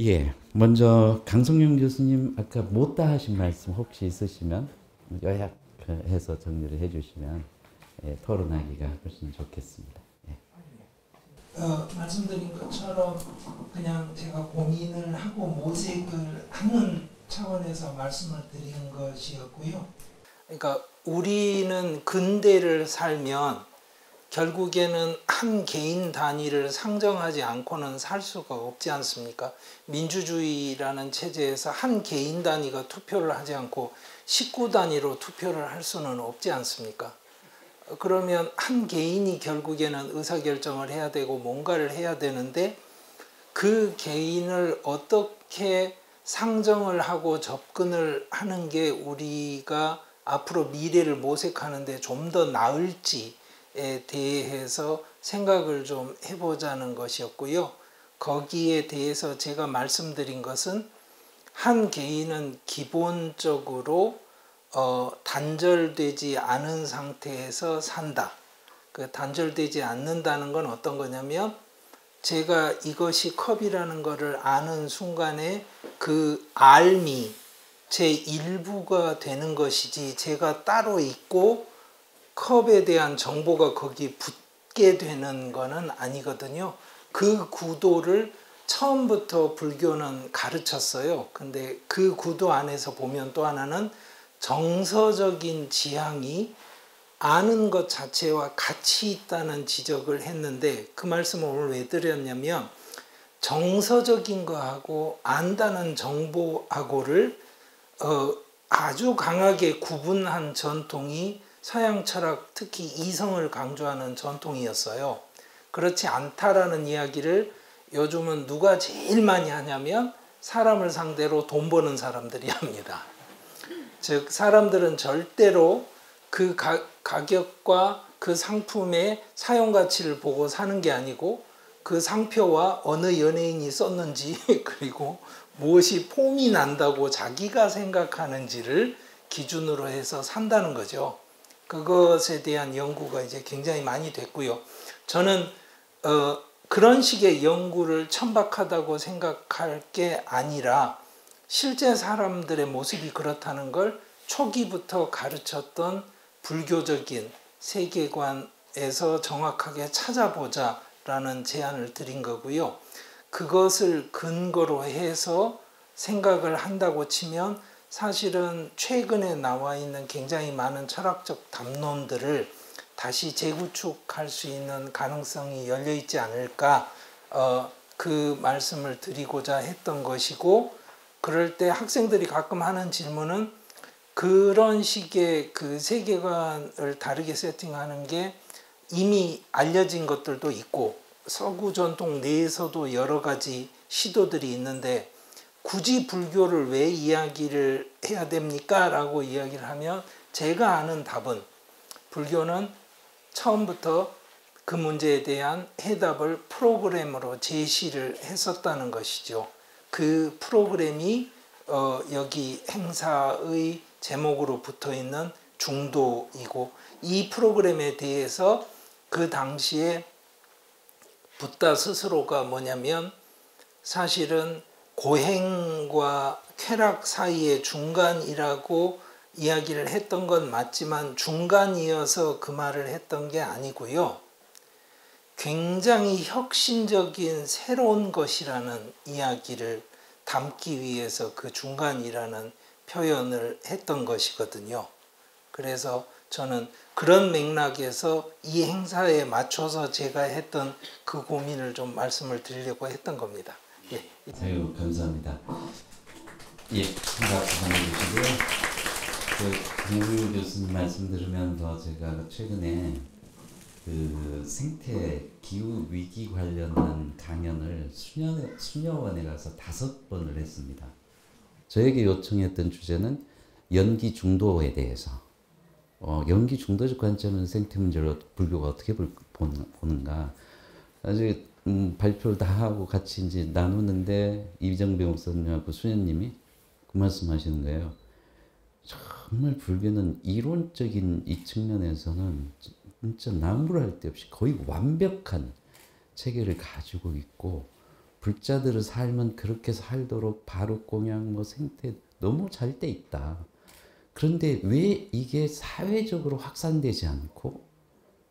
예, 먼저 강성윤 교수님 아까 못다 하신 말씀 혹시 있으시면 요약해서 정리를 해주시면 토론하기가 훨씬 좋겠습니다. 예. 말씀드린 것처럼 그냥 제가 고민을 하고 모색을 하는 차원에서 말씀을 드린 것이었고요. 그러니까 우리는 근대를 살면 결국에는 한 개인 단위를 상정하지 않고는 살 수가 없지 않습니까? 민주주의라는 체제에서 한 개인 단위가 투표를 하지 않고 식구 단위로 투표를 할 수는 없지 않습니까? 그러면 한 개인이 결국에는 의사결정을 해야 되고 뭔가를 해야 되는데 그 개인을 어떻게 상정을 하고 접근을 하는 게 우리가 앞으로 미래를 모색하는데 좀 더 나을지에 대해서 생각을 좀 해보자는 것이었고요. 거기에 대해서 제가 말씀드린 것은 한 개인은 기본적으로 단절되지 않은 상태에서 산다. 그 단절되지 않는다는 건 어떤 거냐면 제가 이것이 컵이라는 것을 아는 순간에 그 알미 제 일부가 되는 것이지 제가 따로 있고 컵에 대한 정보가 거기 붙게 되는 것은 아니거든요. 그 구도를 처음부터 불교는 가르쳤어요. 근데 그 구도 안에서 보면 또 하나는 정서적인 지향이 아는 것 자체와 같이 있다는 지적을 했는데 그 말씀을 오늘 왜 드렸냐면 정서적인 거하고 안다는 정보하고를 아주 강하게 구분한 전통이 서양 철학 특히 이성을 강조하는 전통이었어요. 그렇지 않다라는 이야기를 요즘은 누가 제일 많이 하냐면 사람을 상대로 돈 버는 사람들이 합니다. 즉 사람들은 절대로 그 가격과 그 상품의 사용 가치를 보고 사는 게 아니고 그 상표와 어느 연예인이 썼는지 그리고 무엇이 폼이 난다고 자기가 생각하는지를 기준으로 해서 산다는 거죠. 그것에 대한 연구가 이제 굉장히 많이 됐고요. 저는 그런 식의 연구를 천박하다고 생각할 게 아니라 실제 사람들의 모습이 그렇다는 걸 초기부터 가르쳤던 불교적인 세계관에서 정확하게 찾아보자라는 제안을 드린 거고요. 그것을 근거로 해서 생각을 한다고 치면 사실은 최근에 나와 있는 굉장히 많은 철학적 담론들을 다시 재구축할 수 있는 가능성이 열려 있지 않을까 그 말씀을 드리고자 했던 것이고 그럴 때 학생들이 가끔 하는 질문은 그런 식의 그 세계관을 다르게 세팅하는 게 이미 알려진 것들도 있고 서구 전통 내에서도 여러 가지 시도들이 있는데 굳이 불교를 왜 이야기를 해야 됩니까? 라고 이야기를 하면 제가 아는 답은 불교는 처음부터 그 문제에 대한 해답을 프로그램으로 제시를 했었다는 것이죠. 그 프로그램이 여기 행사의 제목으로 붙어있는 중도이고 이 프로그램에 대해서 그 당시에 붓다 스스로가 뭐냐면 사실은 고행과 쾌락 사이의 중간이라고 이야기를 했던 건 맞지만 중간이어서 그 말을 했던 게 아니고요. 굉장히 혁신적인 새로운 것이라는 이야기를 담기 위해서 그 중간이라는 표현을 했던 것이거든요. 그래서 저는 그런 맥락에서 이 행사에 맞춰서 제가 했던 그 고민을 좀 말씀을 드리려고 했던 겁니다. 예. 아유, 감사합니다. 예, 생각 부탁드리고요. 강성윤 교수님 말씀 들으면서 제가 최근에 그 생태 기후 위기 관련한 강연을 수녀원에 가서 5번을 했습니다. 저에게 요청했던 주제는 연기 중도에 대해서 연기 중도적 관점에서 생태 문제를 불교가 어떻게 보는가 나중에 발표를 다 하고 같이 이제 나누는데 이정배 목사님하고 수녀님이 그 말씀하시는 거예요. 정말 불교는 이론적인 이 측면에서는 진짜 나무랄 데 없이 거의 완벽한 체계를 가지고 있고 불자들의 삶은 그렇게 살도록 바룩 공양 뭐 생태 너무 잘 돼 있다. 그런데 왜 이게 사회적으로 확산되지 않고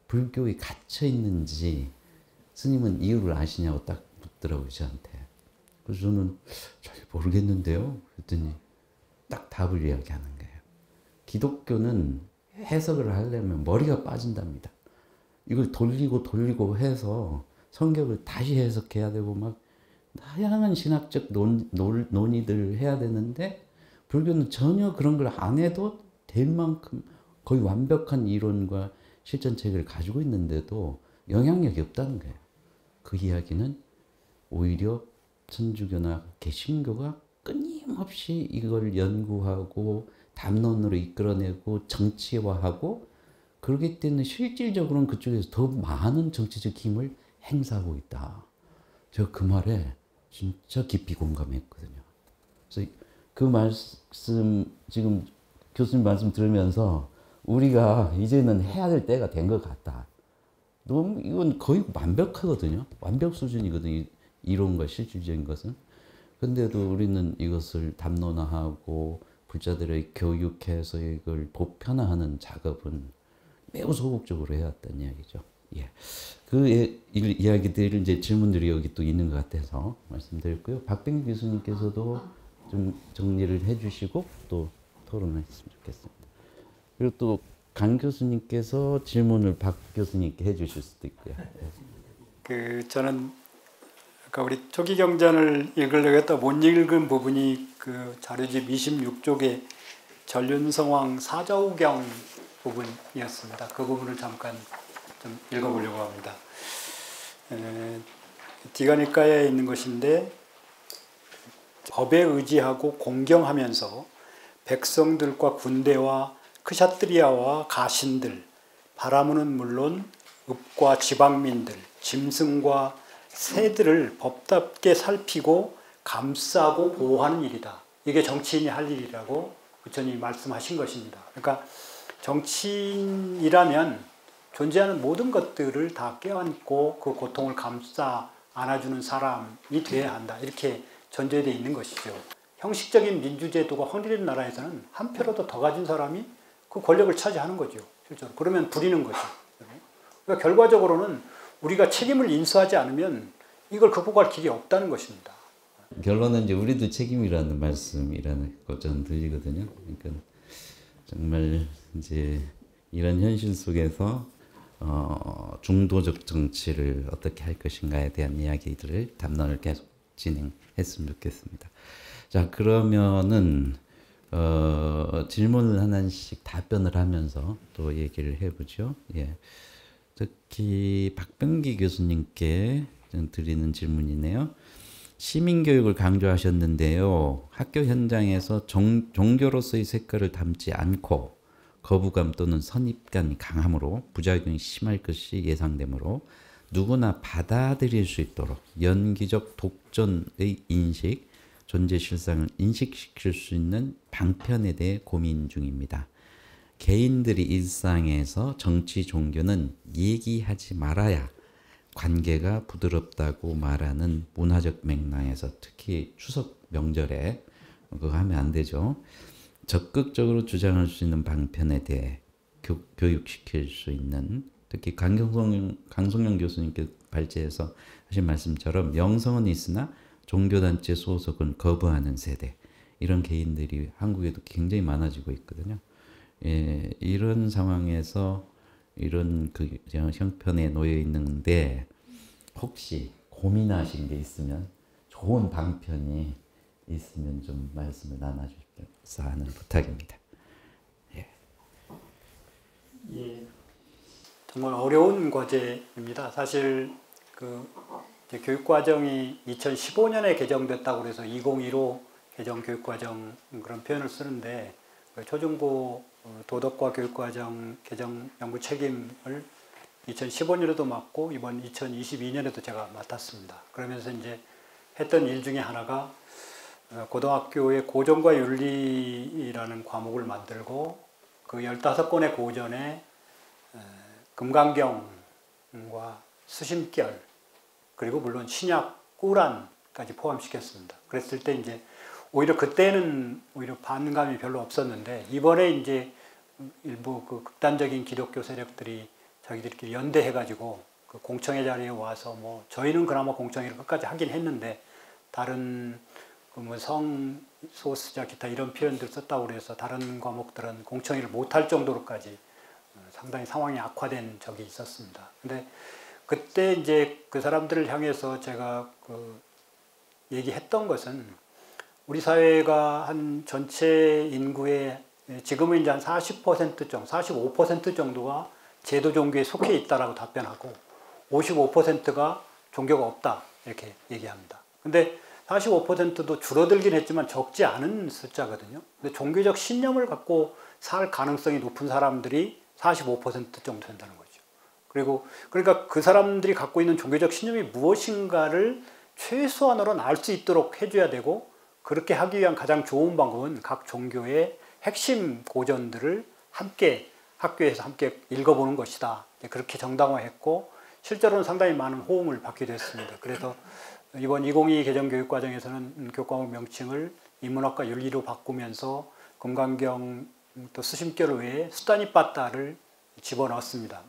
불교에 갇혀 있는지 스님은 이유를 아시냐고 딱 묻더라고요, 저한테. 그래서 저는 잘 모르겠는데요. 그랬더니 딱 답을 이야기하는 거예요. 기독교는 해석을 하려면 머리가 빠진답니다. 이걸 돌리고 해서 성경을 다시 해석해야 되고 막 다양한 신학적 논의들을 해야 되는데 불교는 전혀 그런 걸 안 해도 될 만큼 거의 완벽한 이론과 실전책을 가지고 있는데도 영향력이 없다는 거예요. 그 이야기는 오히려 천주교나 개신교가 끊임없이 이걸 연구하고 담론으로 이끌어내고 정치화하고 그렇기 때문에 실질적으로는 그쪽에서 더 많은 정치적 힘을 행사하고 있다. 제가 그 말에 진짜 깊이 공감했거든요. 그래서 그 말씀 지금 교수님 말씀 들으면서 우리가 이제는 해야 될 때가 된 것 같다. 너무 이건 거의 완벽하거든요. 완벽 수준이거든요. 이론과 실질적인 것은. 근데도 우리는 이것을 담론화하고 불자들의 교육해서 이걸 보편화하는 작업은 매우 소극적으로 해왔다는 이야기죠. 예. 그 이야기들 이제 질문들이 여기 또 있는 것 같아서 말씀드렸고요. 박병기 교수님께서도 좀 정리를 해주시고 또 토론했으면 좋겠습니다. 그리고 또 강 교수님께서 질문을 박 교수님께 해주실 수도 있고요. 저는 아까 우리 초기경전을 읽으려고 했다 못 읽은 부분이 그 자료집 26쪽의 전륜성왕 사저우경 부분이었습니다. 그 부분을 잠깐 좀 읽어보려고 합니다. 디가니카에 있는 것인데 법에 의지하고 공경하면서 백성들과 군대와 크샤트리아와 가신들, 바라무는 물론 읍과 지방민들, 짐승과 새들을 법답게 살피고 감싸고 보호하는 일이다. 이게 정치인이 할 일이라고 부처님이 말씀하신 것입니다. 그러니까 정치인이라면 존재하는 모든 것들을 다 껴안고 그 고통을 감싸 안아주는 사람이 되어야 한다. 이렇게 전제되어 있는 것이죠. 형식적인 민주제도가 확립된 나라에서는 한 표라도 더 가진 사람이 그 권력을 차지하는 거죠. 실제로. 그러면 부리는 거죠. 그러니까 결과적으로는 우리가 책임을 인수하지 않으면 이걸 극복할 길이 없다는 것입니다. 결론은 이제 우리도 책임이라는 말씀이라는 거 저는 들리거든요. 그러니까 정말 이제 이런 현실 속에서 중도적 정치를 어떻게 할 것인가에 대한 이야기들을 담론을 계속 진행했으면 좋겠습니다. 자, 그러면은 질문을 하나씩 답변을 하면서 또 얘기를 해보죠. 예. 특히 박병기 교수님께 드리는 질문이네요. 시민교육을 강조하셨는데요. 학교 현장에서 종교로서의 색깔을 담지 않고 거부감 또는 선입감이 강함으로 부작용이 심할 것이 예상되므로 누구나 받아들일 수 있도록 연기적 독존의 인식, 존재 실상을 인식시킬 수 있는 방편에 대해 고민 중입니다. 개인들이 일상에서 정치, 종교는 얘기하지 말아야 관계가 부드럽다고 말하는 문화적 맥락에서 특히 추석 명절에 그거 하면 안 되죠. 적극적으로 주장할 수 있는 방편에 대해 교육시킬 수 있는 특히 강성영 교수님께 발제해서 하신 말씀처럼 영성은 있으나 종교단체 소속은 거부하는 세대 이런 개인들이 한국에도 굉장히 많아지고 있거든요. 예, 이런 상황에서 이런 그 형편에 놓여 있는데 혹시 고민하신 게 있으면 좋은 방편이 있으면 좀 말씀을 나눠주셔서 하는 부탁입니다. 예. 예, 정말 어려운 과제입니다. 사실 교육과정이 2015년에 개정됐다고 해서 2015 개정 교육과정 그런 표현을 쓰는데 초중고 도덕과 교육과정 개정 연구 책임을 2015년에도 맡고 이번 2022년에도 제가 맡았습니다. 그러면서 이제 했던 일 중에 하나가 고등학교의 고전과 윤리라는 과목을 만들고 그 15권의 고전에 금강경과 수심결 그리고 물론 신약 꾸란 교육까지 포함시켰습니다. 그랬을 때 이제 오히려 그때는 오히려 반감이 별로 없었는데 이번에 이제 일부 그 극단적인 기독교 세력들이 자기들끼리 연대해가지고 그 공청회 자리에 와서 뭐 저희는 그나마 공청회를 끝까지 하긴 했는데 다른 그 뭐 성소수자 기타 이런 표현들 썼다고 그래서 다른 과목들은 공청회를 못할 정도로까지 상당히 상황이 악화된 적이 있었습니다. 근데 그때 이제 그 사람들을 향해서 제가 그 얘기했던 것은 우리 사회가 한 전체 인구의 지금은 이제 한 40% 정도, 45% 정도가 제도 종교에 속해 있다라고 답변하고 55%가 종교가 없다 이렇게 얘기합니다. 근데 45%도 줄어들긴 했지만 적지 않은 숫자거든요. 근데 종교적 신념을 갖고 살 가능성이 높은 사람들이 45% 정도 된다는 거죠. 그리고 그러니까 그 사람들이 갖고 있는 종교적 신념이 무엇인가를 최소한으로는 알 수 있도록 해줘야 되고 그렇게 하기 위한 가장 좋은 방법은 각 종교의 핵심 고전들을 함께 학교에서 함께 읽어보는 것이다. 그렇게 정당화했고 실제로는 상당히 많은 호응을 받기도 했습니다. 그래서 이번 2022 개정교육과정에서는 교과목 명칭을 인문학과 윤리로 바꾸면서 금강경 또 수심결 외에 수단이 빠따를 집어넣었습니다.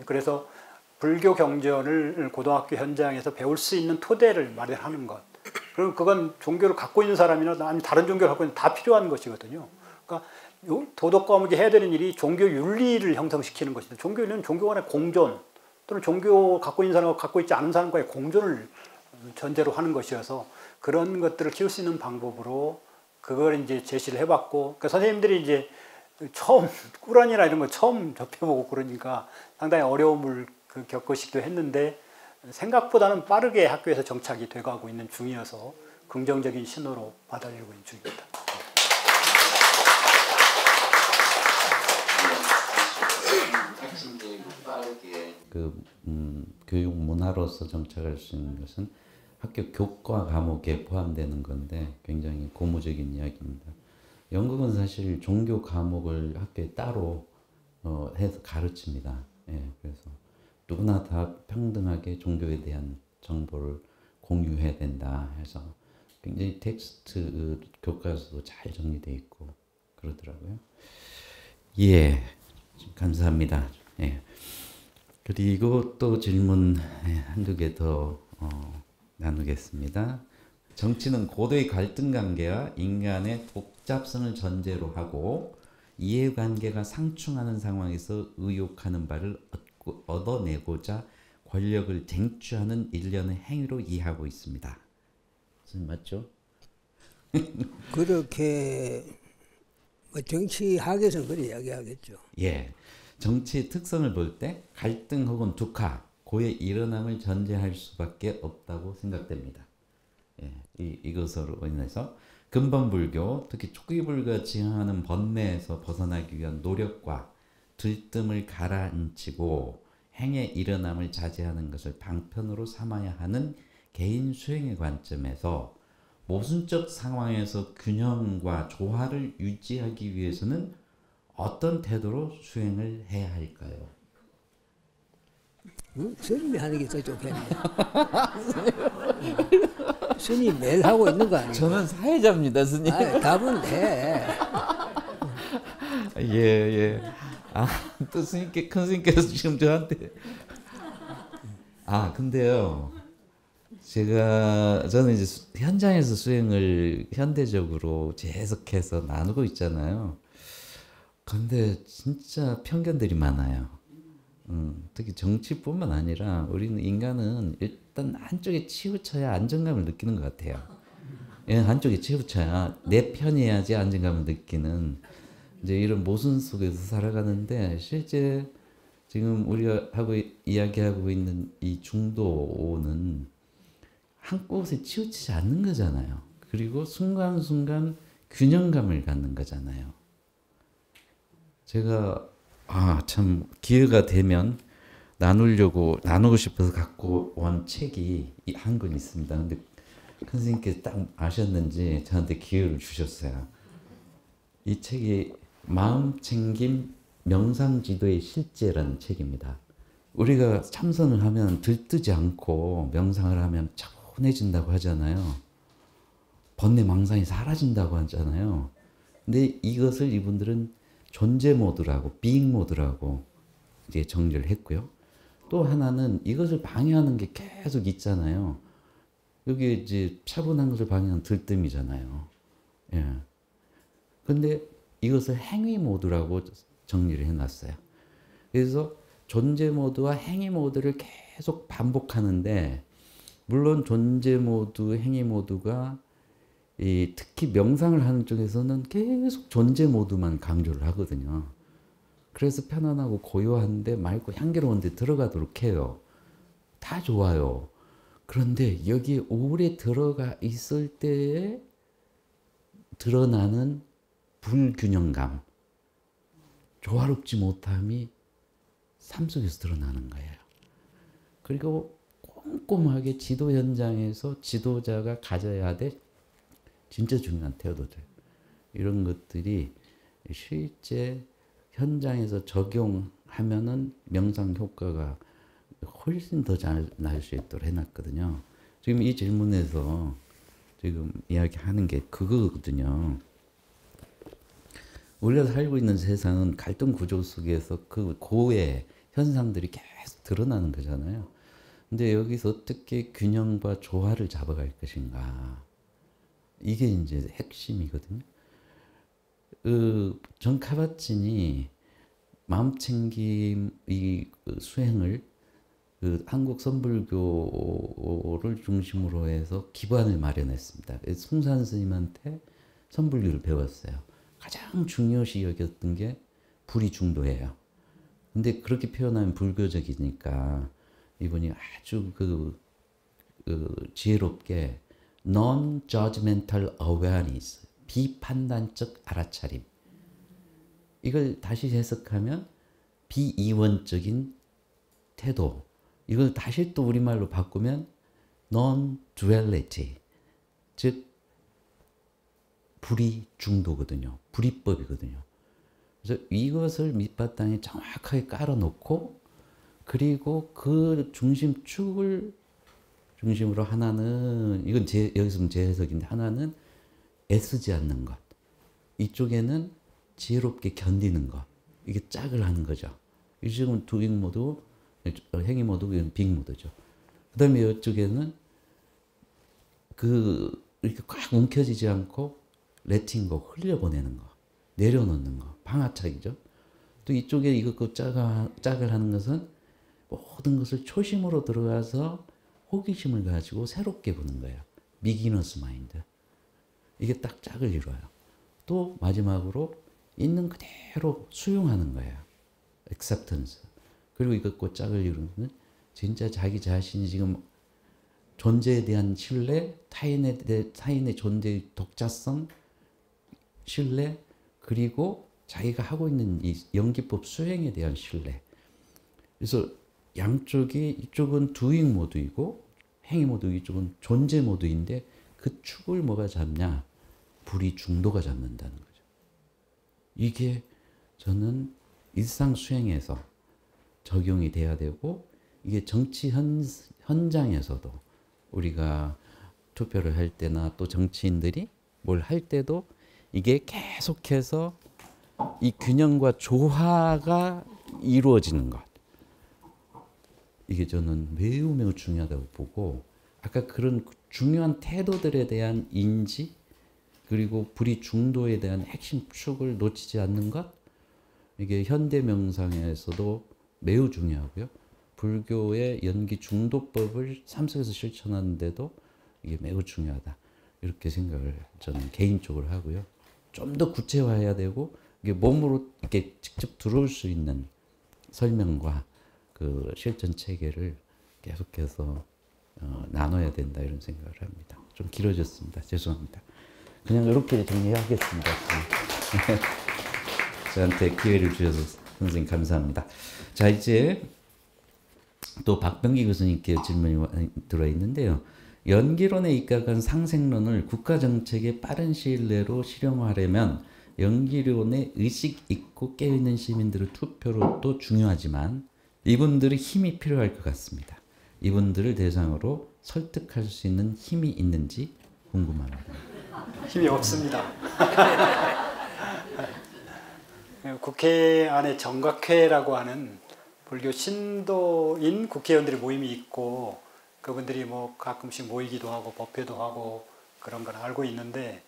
그래서 불교 경전을 고등학교 현장에서 배울 수 있는 토대를 마련하는 것. 그럼 그건 종교를 갖고 있는 사람이나 아니면 다른 종교를 갖고 있는 다 필요한 것이거든요. 그러니까 도덕 과목이 해야 되는 일이 종교 윤리를 형성시키는 것이다. 종교 윤리는 종교 간의 공존 또는 종교 갖고 있는 사람과 갖고 있지 않은 사람과의 공존을 전제로 하는 것이어서 그런 것들을 키울 수 있는 방법으로 그걸 이제 제시를 해봤고, 그러니까 선생님들이 이제 처음 꾸란이나 이런 거 처음 접해보고 그러니까 상당히 어려움을 겪으시기도 했는데 생각보다는 빠르게 학교에서 정착이 돼가고 있는 중이어서 긍정적인 신호로 받아들이고 있는 중입니다. 교육 문화로서 정착할 수 있는 것은 학교 교과 과목에 포함되는 건데 굉장히 고무적인 이야기입니다. 영국은 사실 종교 과목을 학교에 따로 해서 가르칩니다. 예, 그래서 누구나 다 평등하게 종교에 대한 정보를 공유해야 된다 해서 굉장히 텍스트 교과서도 잘 정리되어 있고 그러더라고요. 예, 감사합니다. 예. 그리고 또 질문 한두 개 더 나누겠습니다. 정치는 고도의 갈등 관계와 인간의 복잡성을 전제로 하고 이해관계가 상충하는 상황에서 의욕하는 바를 얻어내고자 권력을 쟁취하는 일련의 행위로 이해하고 있습니다. 맞죠? 그렇게 정치학에서는 그렇게 이야기하겠죠. 예, 정치의 특성을 볼 때 갈등 혹은 독화, 고의 일어남을 전제할 수밖에 없다고 생각됩니다. 예, 이것으로 인해서 근본불교, 특히 초기불교가 지향하는 번뇌에서 벗어나기 위한 노력과 들뜸을 가라앉히고 행의 일어남을 자제하는 것을 방편으로 삼아야 하는 개인 수행의 관점에서 모순적 상황에서 균형과 조화를 유지하기 위해서는 어떤 태도로 수행을 해야 할까요? 스님이 하는 게 더 좋겠네. 스님 매일 하고 있는 거 아니에요? 저는 사회자입니다, 스님. 답은 해. 예. 또 큰 스님께서 지금 저한테. 근데요. 저는 이제 현장에서 수행을 현대적으로 재해석해서 나누고 있잖아요. 근데 진짜 편견들이 많아요. 특히 정치뿐만 아니라 우리는 인간은 일단 한쪽에 치우쳐야 안정감을 느끼는 것 같아요. 예, 한쪽에 치우쳐야 내 편이어야지 안정감을 느끼는 이제 이런 모순 속에서 살아가는데 실제 지금 우리가 이야기하고 있는 이 중도는 한 곳에 치우치지 않는 거잖아요. 그리고 순간순간 균형감을 갖는 거잖아요. 제가 참 기회가 되면 나누고 싶어서 갖고 온 책이 한 권 있습니다. 근데 큰 스님께서 딱 아셨는지 저한테 기회를 주셨어요. 이 책이 마음챙김 명상지도의 실제라는 책입니다. 우리가 참선을 하면 들뜨지 않고 명상을 하면 차분해진다고 하잖아요. 번뇌 망상이 사라진다고 하잖아요. 근데 이것을 이분들은 존재 모드라고, 비잉 모드라고 이제 정리를 했고요. 또 하나는 이것을 방해하는 게 계속 있잖아요. 여기 이제 차분한 것을 방해하는 들뜸이잖아요. 예. 근데 이것을 행위 모드라고 정리를 해놨어요. 그래서 존재 모드와 행위 모드를 계속 반복하는데, 물론 존재 모드, 행위 모드가 특히 명상을 하는 쪽에서는 계속 존재 모드만 강조를 하거든요. 그래서 편안하고 고요한데 맑고 향기로운 데 들어가도록 해요. 다 좋아요. 그런데 여기에 오래 들어가 있을 때에 드러나는 불균형감, 조화롭지 못함이 삶 속에서 드러나는 거예요. 그리고 꼼꼼하게 지도 현장에서 지도자가 가져야 될 진짜 중요한 태도들, 이런 것들이 실제 현장에서 적용하면은 명상 효과가 훨씬 더 잘 날 수 있도록 해놨거든요. 지금 이 질문에서 지금 이야기하는 게 그거거든요. 우리가 살고 있는 세상은 갈등 구조 속에서 그 고의 현상들이 계속 드러나는 거잖아요. 근데 여기서 어떻게 균형과 조화를 잡아갈 것인가, 이게 이제 핵심이거든요. 존 카bat-진이 마음챙김 이 수행을 한국 선불교를 중심으로 해서 기반을 마련했습니다. 숭산 스님한테 선불교를 배웠어요. 가장 중요시 여겼던 게 불이 중도예요. 근데 그렇게 표현하면 불교적이니까 이분이 아주 지혜롭게 non-judgmental awareness, 비판단적 알아차림, 이걸 다시 해석하면 비이원적인 태도, 이걸 다시 또 우리말로 바꾸면 non-duality, 즉 불이 중도거든요. 불이법이거든요. 그래서 이것을 밑바탕에 정확하게 깔아놓고, 그리고 그 중심축을 중심으로 하나는, 이건 여기서 제 해석인데, 하나는 애쓰지 않는 것, 이쪽에는 지혜롭게 견디는 것, 이게 짝을 하는 거죠. 이 지금 도잉 모드, 행위 모드, 이건 빅 모드죠. 그 다음에 이쪽에는 이렇게 꽉 움켜지지 않고 레팅고, 흘려보내는 거, 내려놓는 거, 방아착이죠. 또 이쪽에 이것과 짝을 하는 것은 모든 것을 초심으로 들어가서 호기심을 가지고 새롭게 보는 거예요. 비기너스 마인드. 이게 딱 짝을 이루어요. 또 마지막으로 있는 그대로 수용하는 거예요. acceptance. 그리고 이것과 짝을 이루는 진짜 자기 자신이 지금 존재에 대한 신뢰, 타인의 존재의 독자성, 신뢰, 그리고 자기가 하고 있는 이 연기법 수행에 대한 신뢰. 그래서 양쪽이, 이쪽은 doing 모드이고 행위 모드, 이쪽은 존재 모드인데, 그 축을 뭐가 잡냐? 불이 중도가 잡는다는 거죠. 이게 저는 일상 수행에서 적용이 돼야 되고, 이게 정치 현장에서도 우리가 투표를 할 때나 또 정치인들이 뭘 할 때도 이게 계속해서 이 균형과 조화가 이루어지는 것, 이게 저는 매우 매우 중요하다고 보고, 아까 그런 중요한 태도들에 대한 인지, 그리고 불이 중도에 대한 핵심 축을 놓치지 않는 것, 이게 현대 명상에서도 매우 중요하고요. 불교의 연기 중도법을 삶 속에서 실천하는데도 이게 매우 중요하다, 이렇게 생각을 저는 개인적으로 하고요. 좀 더 구체화해야 되고, 이게 몸으로 이렇게 직접 들어올 수 있는 설명과 그 실전 체계를 계속해서 나눠야 된다, 이런 생각을 합니다. 좀 길어졌습니다. 죄송합니다. 그냥 이렇게 정리하겠습니다. 저한테 기회를 주셔서 선생님 감사합니다. 자, 이제 또 박병기 교수님께 질문이 들어있는데요. 연기론에 입각한 상생론을 국가정책의 빠른 시일 내로 실용화하려면 연기론에 의식 있고 깨어있는 시민들의 투표로 또 중요하지만 이분들의 힘이 필요할 것 같습니다. 이분들을 대상으로 설득할 수 있는 힘이 있는지 궁금합니다. 힘이 없습니다. 국회 안에 정각회라고 하는 불교 신도인 국회의원들의 모임이 있고 그분들이 뭐 가끔씩 모이기도 하고 법회도 하고 그런 걸 알고 있는데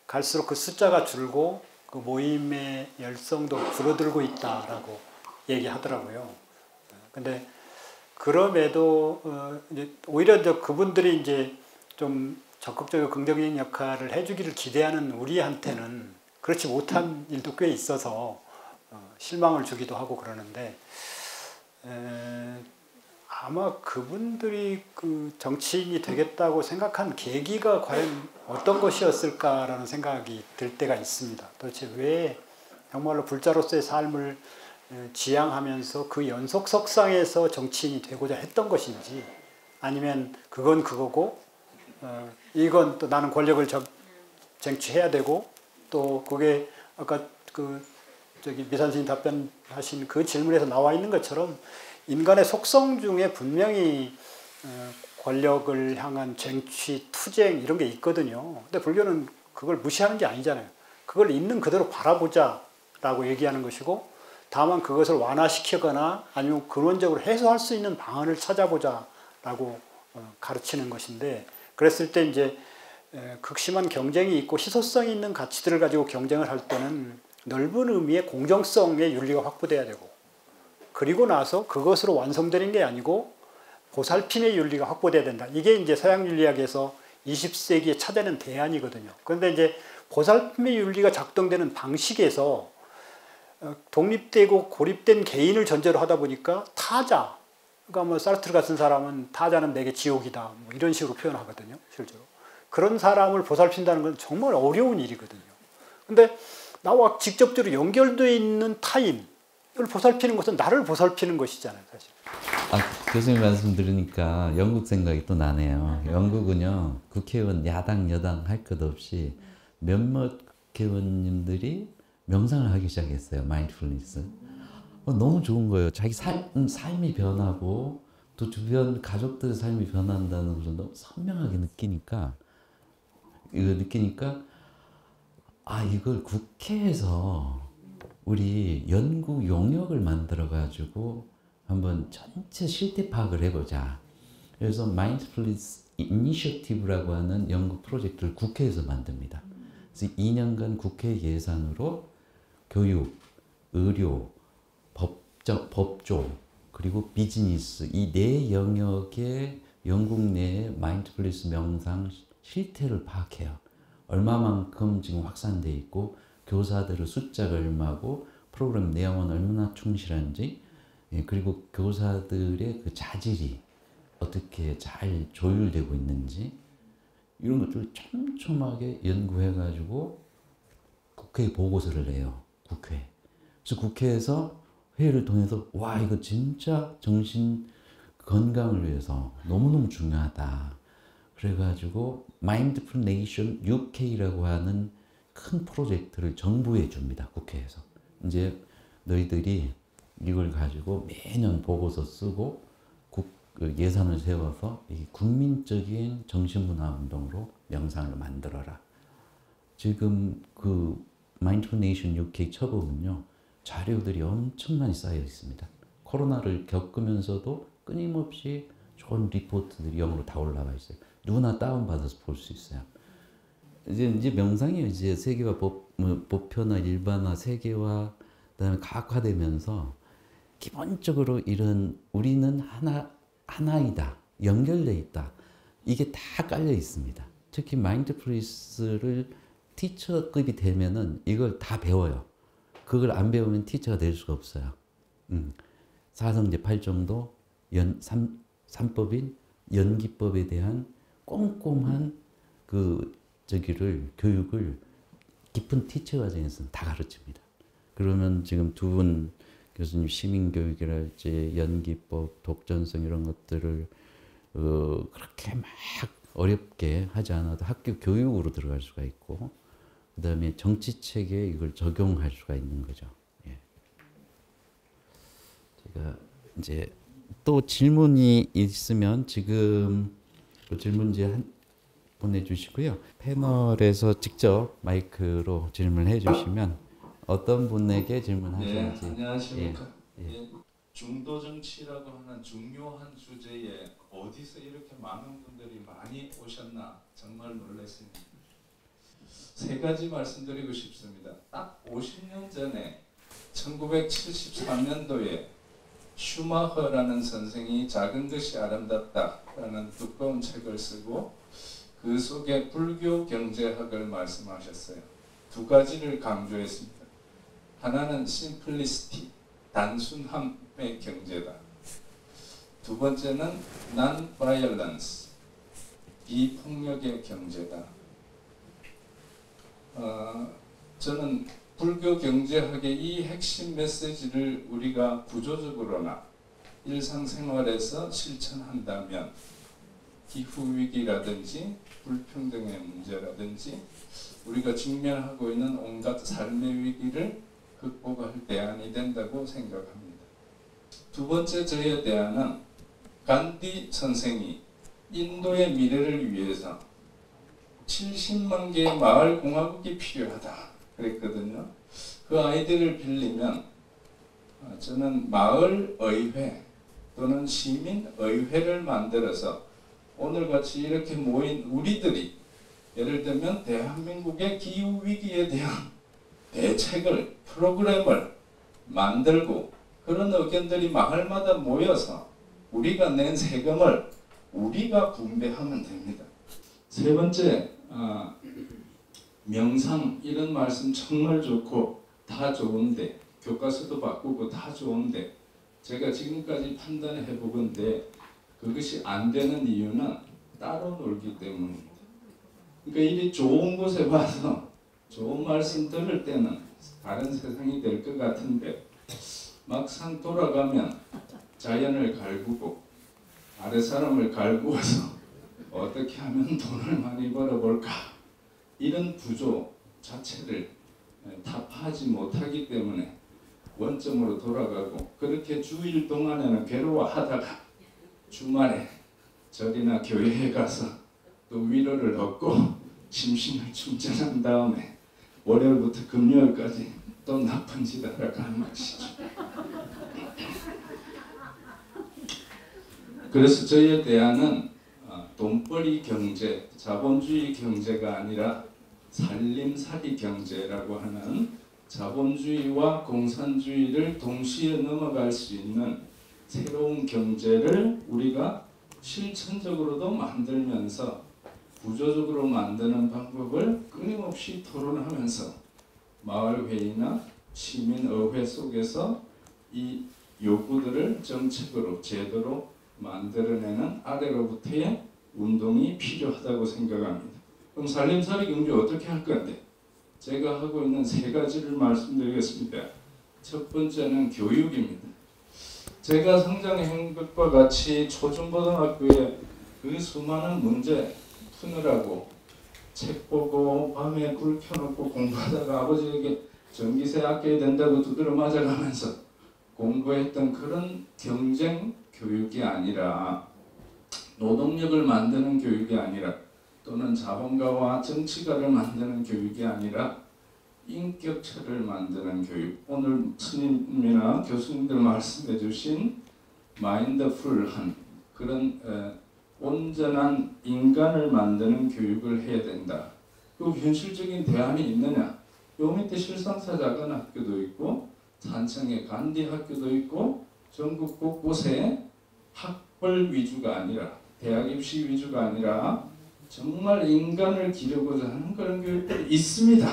갈수록 그 숫자가 줄고 그 모임의 열성도 줄어들고 있다라고 얘기하더라고요. 근데 그럼에도 이제 오히려 그분들이 이제 좀 적극적이고 긍정적인 역할을 해주기를 기대하는 우리한테는 그렇지 못한 일도 꽤 있어서 실망을 주기도 하고 그러는데 아마 그분들이 그 정치인이 되겠다고 생각한 계기가 과연 어떤 것이었을까라는 생각이 들 때가 있습니다. 도대체 왜 정말로 불자로서의 삶을 지향하면서 그 연속석상에서 정치인이 되고자 했던 것인지 아니면 그건 그거고 이건 또 나는 권력을 쟁취해야 되고 또 그게 아까 미 선생님 답변하신 그 질문에서 나와 있는 것처럼 인간의 속성 중에 분명히 권력을 향한 쟁취, 투쟁 이런 게 있거든요. 근데 불교는 그걸 무시하는 게 아니잖아요. 그걸 있는 그대로 바라보자라고 얘기하는 것이고 다만 그것을 완화시키거나 아니면 근원적으로 해소할 수 있는 방안을 찾아보자라고 가르치는 것인데 그랬을 때 이제 극심한 경쟁이 있고 희소성이 있는 가치들을 가지고 경쟁을 할 때는 넓은 의미의 공정성의 윤리가 확보돼야 되고 그리고 나서 그것으로 완성되는 게 아니고 보살핌의 윤리가 확보돼야 된다. 이게 이제 서양 윤리학에서 20세기에 찾아낸 대안이거든요. 그런데 이제 보살핌의 윤리가 작동되는 방식에서 독립되고 고립된 개인을 전제로 하다 보니까 타자, 그러니까 뭐 사르트르 같은 사람은 타자는 내게 지옥이다, 뭐 이런 식으로 표현하거든요, 실제로. 그런 사람을 보살핀다는 건 정말 어려운 일이거든요. 근데 나와 직접적으로 연결되어 있는 타인을 보살피는 것은 나를 보살피는 것이잖아요, 사실. 교수님 말씀 들으니까 영국 생각이 또 나네요. 영국은요, 국회의원 야당 여당 할 것 없이 몇몇 국회의원님들이 명상을 하기 시작했어요. 마인드풀니스. 너무 좋은 거예요. 자기 삶이 변하고 또 주변 가족들의 삶이 변한다는 것을 너무 선명하게 느끼니까 이걸 국회에서 우리 연구 용역을 만들어 가지고 한번 전체 실태 파악을 해보자. 그래서 마인드풀니스 이니셔티브라고 하는 연구 프로젝트를 국회에서 만듭니다. 그래서 2년간 국회 예산으로 교육, 의료, 법조, 그리고 비즈니스 이 네 영역의 영국 내의 마인드풀니스 명상 실태를 파악해요. 얼마만큼 지금 확산돼 있고 교사들의 숫자가 얼마고 프로그램 내용은 얼마나 충실한지 그리고 교사들의 그 자질이 어떻게 잘 조율되고 있는지 이런 것들을 촘촘하게 연구해가지고 국회에 보고서를 내요. 국회. 그래서 국회에서 회의를 통해서 와 이거 진짜 정신 건강을 위해서 너무너무 중요하다. 그래가지고 마인드풀 네이션 UK라고 하는 큰 프로젝트를 정부에 줍니다. 국회에서. 이제 너희들이 이걸 가지고 매년 보고서 쓰고 예산을 세워서 이 국민적인 정신문화 운동으로 명상을 만들어라. 지금 그 마인드풀 네이션 UK 쳐보면요. 자료들이 엄청 많이 쌓여 있습니다. 코로나를 겪으면서도 끊임없이 좋은 리포트들이 영어로 다 올라와 있어요. 누구나 다운받아서 볼 수 있어요. 이제 명상이 이제 세계화 보편화, 일반화, 세계화, 그다음에 과학화되면서 기본적으로 이런 우리는 하나이다, 연결돼 있다. 이게 다 깔려 있습니다. 특히 마인드풀니스를 티처급이 되면은 이걸 다 배워요. 그걸 안 배우면 티처가 될 수가 없어요. 사성제 8정도 삼법인 연기법에 대한 꼼꼼한 교육을 깊은 티처 과정에서는 다 가르칩니다. 그러면 지금 두 분 교수님 시민교육이랄지 연기법, 독전성 이런 것들을 그렇게 막 어렵게 하지 않아도 학교 교육으로 들어갈 수가 있고 그 다음에 정치체계에 이걸 적용할 수가 있는 거죠. 예. 제가 이제 또 질문이 있으면 지금 그 질문지 보내주시고요. 패널에서 직접 마이크로 질문해 주시면 어떤 분에게 질문하시는지. 네, 안녕하십니까. 예, 예. 예, 중도 정치라고 하는 중요한 주제에 어디서 이렇게 많은 분들이 많이 오셨나 정말 놀랐습니다. 세 가지 말씀드리고 싶습니다. 딱 50년 전에 1973년도에 슈마허라는 선생이 작은 것이 아름답다라는 두꺼운 책을 쓰고 그 속에 불교 경제학을 말씀하셨어요. 두 가지를 강조했습니다. 하나는 simplicity, 단순함의 경제다. 두 번째는 non-violence, 비폭력의 경제다. 저는 불교 경제학의 이 핵심 메시지를 우리가 구조적으로나 일상생활에서 실천한다면 기후위기라든지 불평등의 문제라든지 우리가 직면하고 있는 온갖 삶의 위기를 극복할 대안이 된다고 생각합니다. 두 번째 저의 대안은 간디 선생이 인도의 미래를 위해서 70만 개의 마을 공화국이 필요하다 그랬거든요. 그 아이디어를 빌리면 저는 마을 의회 또는 시민 의회를 만들어서 오늘같이 이렇게 모인 우리들이 예를 들면 대한민국의 기후위기에 대한 대책을, 프로그램을 만들고 그런 의견들이 마을마다 모여서 우리가 낸 세금을 우리가 분배하면 됩니다. 세 번째, 명상 이런 말씀 정말 좋고 다 좋은데 교과서도 바꾸고 다 좋은데 제가 지금까지 판단해 보건데 그것이 안 되는 이유는 따로 놀기 때문입니다. 그러니까 이리 좋은 곳에 와서 좋은 말씀 들을 때는 다른 세상이 될 것 같은데 막상 돌아가면 자연을 갈구고 아래 사람을 갈구어서 어떻게 하면 돈을 많이 벌어볼까 이런 구조 자체를 타파하지 못하기 때문에 원점으로 돌아가고 그렇게 주일 동안에는 괴로워하다가 주말에 절이나 교회에 가서 또 위로를 얻고 심신을 충전한 다음에 월요일부터 금요일까지 또 나쁜 짓 하러 가는 것이죠. 그래서 저희의 대안은 돈벌이 경제, 자본주의 경제가 아니라 살림살이 경제라고 하는 자본주의와 공산주의를 동시에 넘어갈 수 있는 새로운 경제를 우리가 실천적으로도 만들면서 구조적으로 만드는 방법을 끊임없이 토론하면서 마을회의나 시민의회 속에서 이 요구들을 정책으로 제도로 만들어내는 아래로부터의 운동이 필요하다고 생각합니다. 그럼 살림살이 경제 어떻게 할 건데? 제가 하고 있는 세 가지를 말씀드리겠습니다. 첫 번째는 교육입니다. 제가 성장한 것과 같이 초중고등학교에 그 수많은 문제 푸느라고 책 보고 밤에 불 켜놓고 공부하다가 아버지에게 전기세 아껴야 된다고 두드려 맞아가면서 공부했던 그런 경쟁 교육이 아니라 노동력을 만드는 교육이 아니라 또는 자본가와 정치가를 만드는 교육이 아니라 인격체를 만드는 교육. 오늘 스님이나 교수님들 말씀해 주신 마인드풀한 그런 온전한 인간을 만드는 교육을 해야 된다. 그 현실적인 대안이 있느냐? 요 밑에 실상사 작은 학교도 있고 산청에 간디 학교도 있고 전국 곳곳에 학벌 위주가 아니라 대학 입시 위주가 아니라 정말 인간을 기르고자 하는 그런 교육들이 있습니다.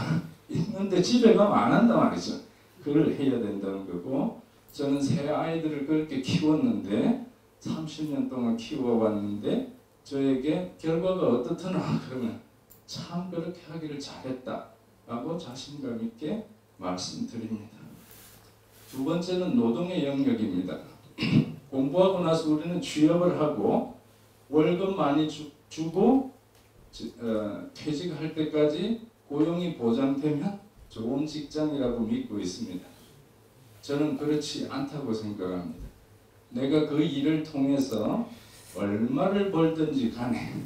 있는데 집에 가면 안 한단 말이죠. 그걸 해야 된다는 거고 저는 새 아이들을 그렇게 키웠는데 30년 동안 키워왔는데 저에게 결과가 어떻더나 그러면 참 그렇게 하기를 잘했다 라고 자신감 있게 말씀드립니다. 두 번째는 노동의 영역입니다. 공부하고 나서 우리는 취업을 하고 월급 많이 주고 퇴직할 때까지 고용이 보장되면 좋은 직장이라고 믿고 있습니다. 저는 그렇지 않다고 생각합니다. 내가 그 일을 통해서 얼마를 벌든지 간에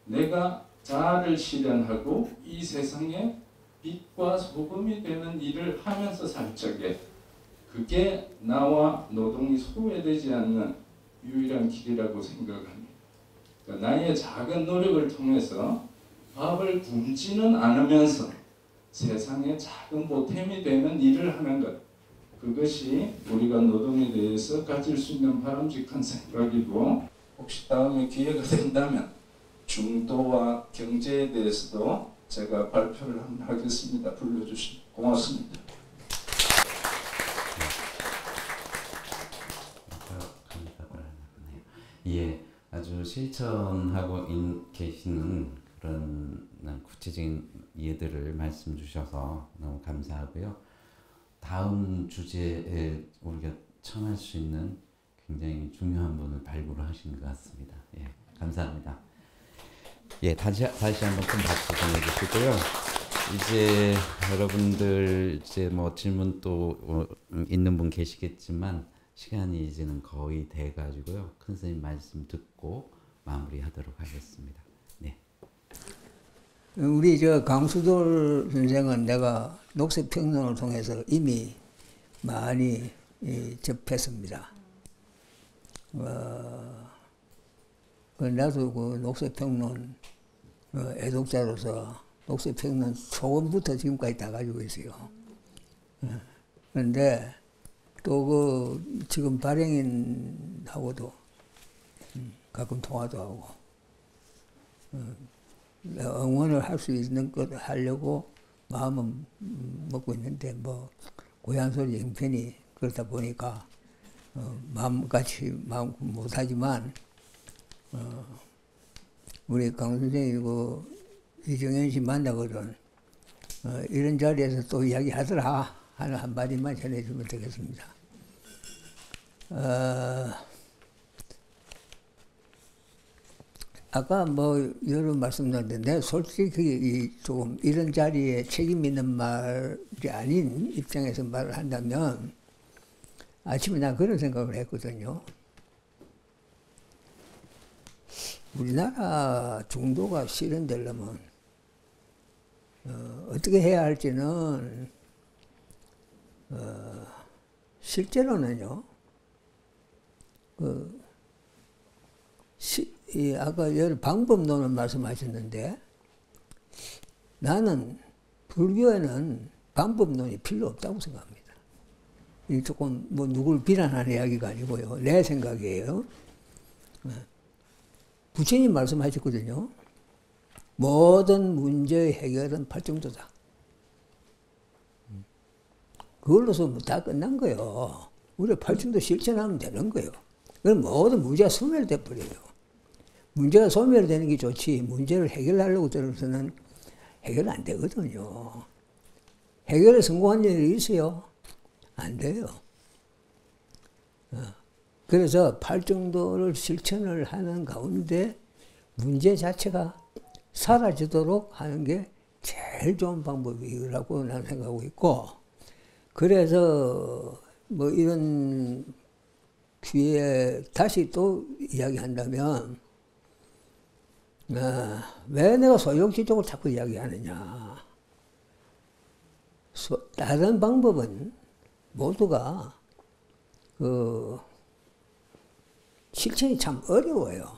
내가 자아를 실현하고 이 세상에 빛과 소금이 되는 일을 하면서 살 적에 그게 나와 노동이 소외되지 않는 유일한 길이라고 생각합니다. 그러니까 나의 작은 노력을 통해서 밥을 굶지는 않으면서 세상에 작은 보탬이 되는 일을 하는 것, 그것이 우리가 노동에 대해서 가질 수 있는 바람직한 생각이고, 혹시 다음에 기회가 된다면 중도와 경제에 대해서도 제가 발표를 한번 하겠습니다. 불러주시면 고맙습니다. 예, 아주 실천하고 계시는 그런 구체적인 예들을 말씀 주셔서 너무 감사하고요. 다음 주제에 우리가 청할 수 있는 굉장히 중요한 분을 발굴하신 것 같습니다. 예, 감사합니다. 예, 다시 한번 큰 박수 보내주시고요. 이제 여러분들 이제 뭐 질문 또 있는 분 계시겠지만 시간이 이제는 거의 돼 가지고요. 큰 스님 말씀 듣고 마무리하도록 하겠습니다. 네. 우리 저 강수돌 선생은 내가 녹색평론을 통해서 이미 많이 접했습니다. 나도 그 녹색평론 애독자로서 녹색평론 초반부터 지금까지 다 가지고 있어요. 그런데 또 그 지금 발행인하고도 가끔 통화도 하고 응원을 할 수 있는 것 하려고 마음은 먹고 있는데 뭐 고향 소리 형편이 그렇다 보니까 마음같이 마음 못하지만 우리 강 선생이고 이정현 씨 만나거든 이런 자리에서 또 이야기하더라 하는 한마디만 전해주면 되겠습니다. 아까 뭐 여러 말씀드렸는데 내가 솔직히 조금 이런 자리에 책임 있는 말이 아닌 입장에서 말을 한다면 아침에 난 그런 생각을 했거든요. 우리나라 중도가 실현되려면 어떻게 해야 할지는 실제로는요. 아까 여러 방법론을 말씀하셨는데 나는 불교에는 방법론이 필요 없다고 생각합니다. 이 조금 뭐 누구를 비난하는 이야기가 아니고요. 내 생각이에요. 부처님 말씀하셨거든요. 모든 문제의 해결은 팔정도다. 그걸로서 뭐 다 끝난 거예요. 우리가 팔정도 실천하면 되는 거예요. 그럼 모든 문제가 소멸돼 버려요. 문제가 소멸되는 게 좋지 문제를 해결하려고 들어서는 해결 안 되거든요. 해결에 성공한 일이 있어요? 안 돼요. 그래서 팔정도를 실천을 하는 가운데 문제 자체가 사라지도록 하는 게 제일 좋은 방법이라고 나는 생각하고 있고 그래서 뭐 이런 기회에 다시 또 이야기한다면 왜 내가 소욕지족을 자꾸 이야기하느냐. 다른 방법은 모두가 실천이 참 어려워요.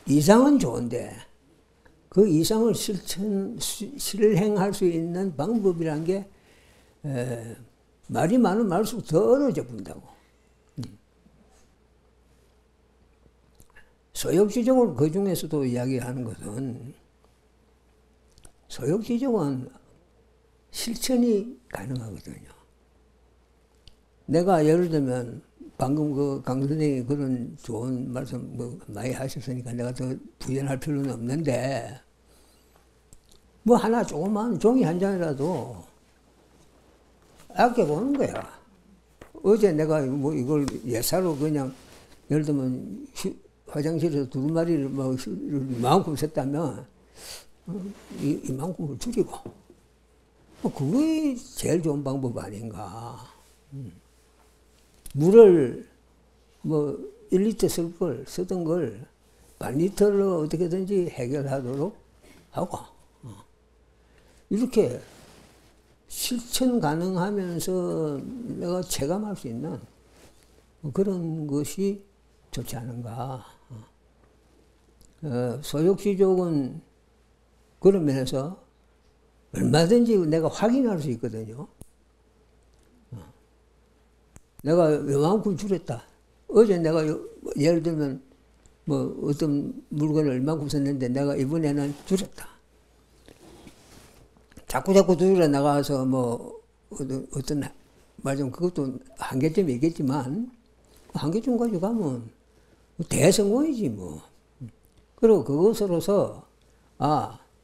이상은 좋은데 그 이상을 실행할 수 있는 방법이란 게 말이 많으면 말수록 더 어려워져 본다고. 소욕지족을 그 중에서도 이야기하는 것은 소욕지족은 실천이 가능하거든요. 내가 예를 들면 방금 그 강 선생님이 그런 좋은 말씀 뭐 많이 하셨으니까 내가 더 부연할 필요는 없는데 뭐 하나 조그만 종이 한 장이라도 아껴보는 거야. 어제 내가 뭐 이걸 예사로 그냥 예를 들면 화장실에서 두루마리를 뭐 이만큼 샜다면 이만큼을 줄이고 뭐 그게 제일 좋은 방법 아닌가. 물을 뭐 1리터 쓰던 걸 반 리터로 어떻게든지 해결하도록 하고 이렇게 실천 가능하면서 내가 체감할 수 있는 그런 것이 좋지 않은가. 소욕지족은 그런 면에서 얼마든지 내가 확인할 수 있거든요. 내가 요만큼 줄였다. 어제 내가 예를 들면 뭐 어떤 물건을 얼마큼 썼는데 내가 이번에는 줄였다. 자꾸 줄여 나가서 뭐 어떤 말 좀 그것도 한계점이 있겠지만 한계점 가지고 가면 대성공이지 뭐. 그리고 그것으로서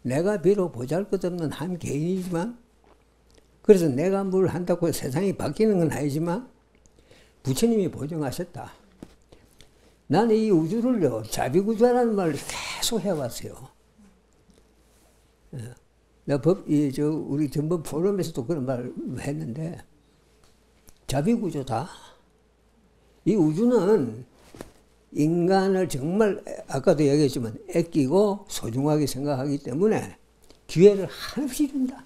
내가 비록 보잘것없는 한 개인이지만 그래서 내가 뭘 한다고 세상이 바뀌는 건 아니지만 부처님이 보증하셨다. 나는 이 우주를요, 자비구조라는 말을 계속 해왔어요. 내가 우리 전번 포럼에서도 그런 말을 했는데, 자비구조다. 이 우주는 인간을 정말, 아까도 얘기했지만, 아끼고 소중하게 생각하기 때문에 기회를 한없이 준다.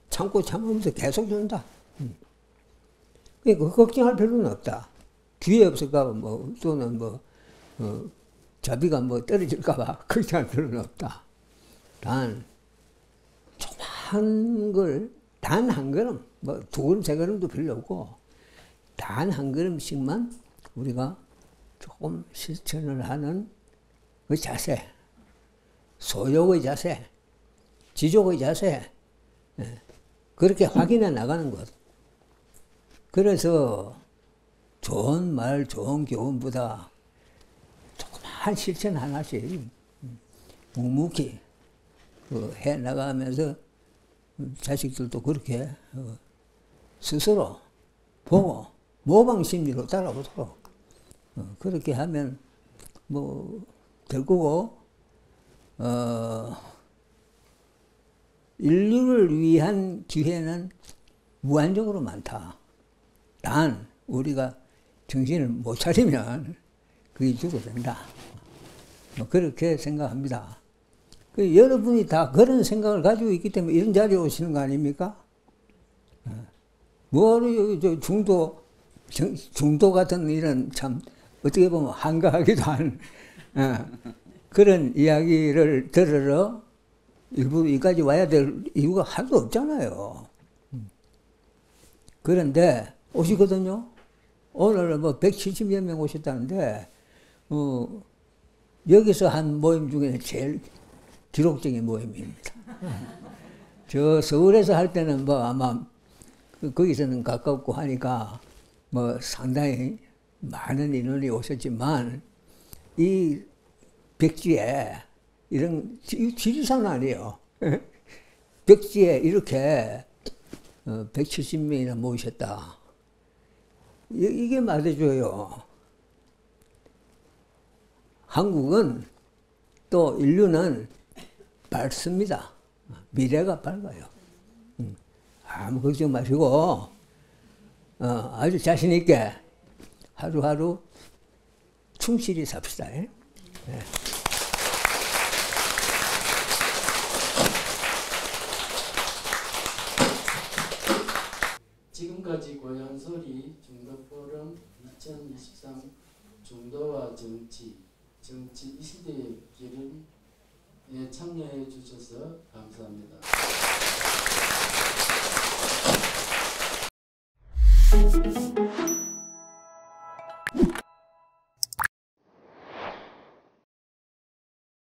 참고 참으면서 계속 준다. 그러니까 걱정할 필요는 없다. 기회 없을까봐 또는 자비가 떨어질까봐 걱정할 필요는 없다. 단 조그마한 걸 단 한 걸음, 두 걸음 세 걸음도 필요 없고 단 한 걸음씩만 우리가 조금 실천을 하는 그 자세, 소욕의 자세, 지족의 자세, 그렇게 확인해 나가는 것. 그래서 좋은 말, 좋은 교훈보다 조그마한 실천 하나씩 묵묵히 해 나가면서 자식들도 그렇게 스스로 보고 모방 심리로 따라오도록 그렇게 하면 될 거고, 인류를 위한 기회는 무한적으로 많다. 단 우리가 정신을 못 차리면 그게 줄어든다. 그렇게 생각합니다. 여러분이 다 그런 생각을 가지고 있기 때문에 이런 자리에 오시는 거 아닙니까? 뭐하러 중도 같은 이런 참 어떻게 보면 한가하기도 한 그런 이야기를 들으러 일부 여기까지 와야 될 이유가 하나도 없잖아요. 그런데 오시거든요. 오늘 170여 명 오셨다는데, 여기서 한 모임 중에 제일 기록적인 모임입니다. 저 서울에서 할 때는 아마 거기서는 가깝고 하니까 상당히 많은 인원이 오셨지만, 이 백지에 이런 지리산 아니에요. 백지에 이렇게 170명이나 모이셨다. 이게 말해줘요. 한국은 또 인류는 밝습니다. 미래가 밝아요. 아무 걱정 마시고 아주 자신 있게 하루하루 충실히 삽시다. 네. 지금까지 고향소리 중도포럼 2023 중도와 정치 이 시대의 길에 참여해 주셔서 감사합니다.